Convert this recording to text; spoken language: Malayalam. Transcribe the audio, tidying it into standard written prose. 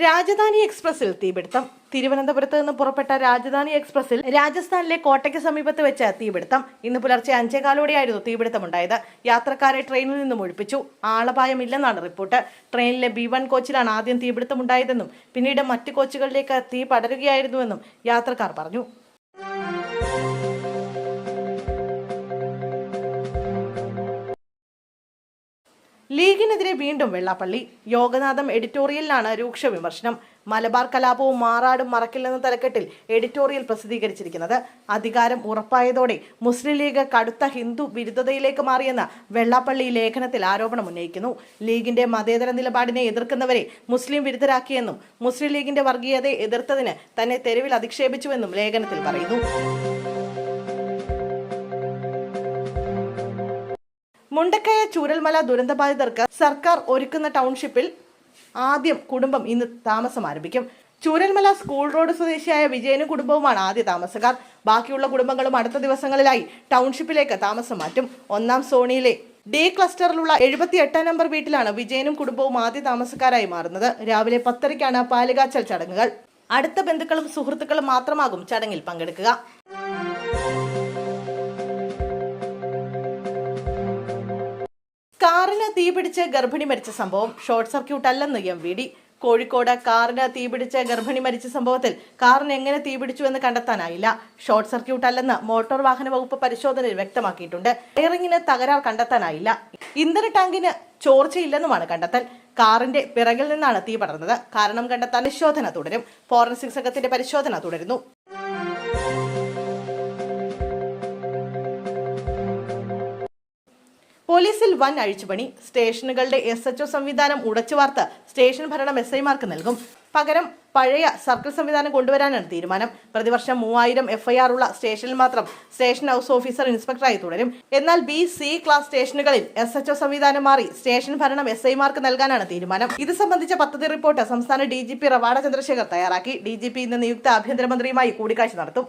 രാജധാനി എക്സ്പ്രസിൽ തീപിടുത്തം. തിരുവനന്തപുരത്ത് നിന്ന് പുറപ്പെട്ട രാജധാനി എക്സ്പ്രസിൽ രാജസ്ഥാനിലെ കോട്ടയ്ക്ക് സമീപത്ത് വെച്ച് തീപിടുത്തം. ഇന്ന് പുലർച്ചെ 5:15 തീപിടുത്തമുണ്ടായത്. യാത്രക്കാരെ ട്രെയിനിൽ നിന്നും ഒഴിപ്പിച്ചു. ആളപായമില്ലെന്നാണ് റിപ്പോർട്ട്. ട്രെയിനിലെ B1 കോച്ചിലാണ് ആദ്യം തീപിടുത്തമുണ്ടായതെന്നും പിന്നീട് മറ്റ് കോച്ചുകളിലേക്ക് തീ പടരുകയായിരുന്നുവെന്നും യാത്രക്കാർ പറഞ്ഞു. ലീഗിനെതിരെ വീണ്ടും വെള്ളാപ്പള്ളി. യോഗനാഥം എഡിറ്റോറിയലിലാണ് രൂക്ഷ വിമർശനം. മലബാർ കലാപവും മാറാടും മറക്കില്ലെന്ന തലക്കെട്ടിൽ എഡിറ്റോറിയൽ പ്രസിദ്ധീകരിച്ചിരിക്കുന്നത്. അധികാരം ഉറപ്പായതോടെ മുസ്ലിം ലീഗ് കടുത്ത ഹിന്ദു വിരുദ്ധതയിലേക്ക് മാറിയെന്ന് വെള്ളാപ്പള്ളി ലേഖനത്തിൽ ആരോപണം ഉന്നയിക്കുന്നു. ലീഗിന്റെ മതേതര നിലപാടിനെ എതിർക്കുന്നവരെ മുസ്ലിം വിരുദ്ധരാക്കിയെന്നും മുസ്ലിം ലീഗിന്റെ വർഗീയതയെ എതിർത്തതിന് തന്നെ തെരുവിൽ അധിക്ഷേപിച്ചുവെന്നും ലേഖനത്തിൽ പറയുന്നു. മുണ്ടക്കയ ചൂരൽമല ദുരന്തബാധിതർക്ക് സർക്കാർ ഒരുക്കുന്ന ടൗൺഷിപ്പിൽ ആദ്യം കുടുംബം ഇന്ന് താമസം ആരംഭിക്കും. ചൂരൽമല സ്കൂൾ റോഡ് സ്വദേശിയായ വിജയനും കുടുംബവുമാണ് ആദ്യ താമസക്കാർ. ബാക്കിയുള്ള കുടുംബങ്ങളും അടുത്ത ദിവസങ്ങളിലായി ടൗൺഷിപ്പിലേക്ക് താമസം മാറ്റും. 1-ാം സോണിയിലെ ഡി ക്ലസ്റ്ററിലുള്ള 78 നമ്പർ വീട്ടിലാണ് വിജയനും കുടുംബവും ആദ്യ താമസക്കാരായി മാറുന്നത്. രാവിലെ 10:30 പാലുകാച്ചൽ ചടങ്ങുകൾ. അടുത്ത ബന്ധുക്കളും സുഹൃത്തുക്കളും മാത്രമാകും ചടങ്ങിൽ പങ്കെടുക്കുക. കാറിന് തീപിടിച്ച് ഗർഭിണി മരിച്ച സംഭവം ഷോർട്ട് സർക്യൂട്ട് അല്ലെന്ന് MVD. കോഴിക്കോട് കാറിന് തീപിടിച്ച് ഗർഭിണി മരിച്ച സംഭവത്തിൽ കാറിന് എങ്ങനെ തീപിടിച്ചുവെന്ന് കണ്ടെത്താനായില്ല. ഷോർട്ട് സർക്യൂട്ട് അല്ലെന്ന് മോട്ടോർ വാഹന വകുപ്പ് പരിശോധനയിൽ വ്യക്തമാക്കിയിട്ടുണ്ട്. വയറിങ്ങിന് തകരാർ കണ്ടെത്താനായില്ല. ഇന്ധന ടാങ്കിന് ചോർച്ചയില്ലെന്നുമാണ് കണ്ടെത്തൽ. കാറിന്റെ പിറകിൽ നിന്നാണ് തീ പടർന്നത്. കാരണം കണ്ടെത്താൻ പരിശോധന തുടരും. ഫോറൻസിക് സംഘത്തിന്റെ പരിശോധന തുടരുന്നു. പോലീസിൽ വൻ അഴിച്ചുപണി. സ്റ്റേഷനുകളുടെ SHO സംവിധാനം ഉടച്ചുവാർത്ത് സ്റ്റേഷൻ ഭരണം SIമാർക്ക് നൽകും. പകരം പഴയ സർക്കിൾ സംവിധാനം കൊണ്ടുവരാനാണ് തീരുമാനം. പ്രതിവർഷം 3000 FIR ഉള്ള സ്റ്റേഷനിൽ മാത്രം സ്റ്റേഷൻ ഹൗസ് ഓഫീസർ ഇൻസ്പെക്ടറായി തുടരും. എന്നാൽ B-C ക്ലാസ് സ്റ്റേഷനുകളിൽ SHO സംവിധാനം മാറി സ്റ്റേഷൻ ഭരണം SIമാർക്ക് നൽകാനാണ് തീരുമാനം. ഇത് സംബന്ധിച്ച പദ്ധതി റിപ്പോർട്ട് സംസ്ഥാന DGP റവാഡ ചന്ദ്രശേഖർ തയ്യാറാക്കി. DGP ഇന്ന് നിയുക്ത ആഭ്യന്തരമന്ത്രിയുമായി കൂടിക്കാഴ്ച നടത്തും.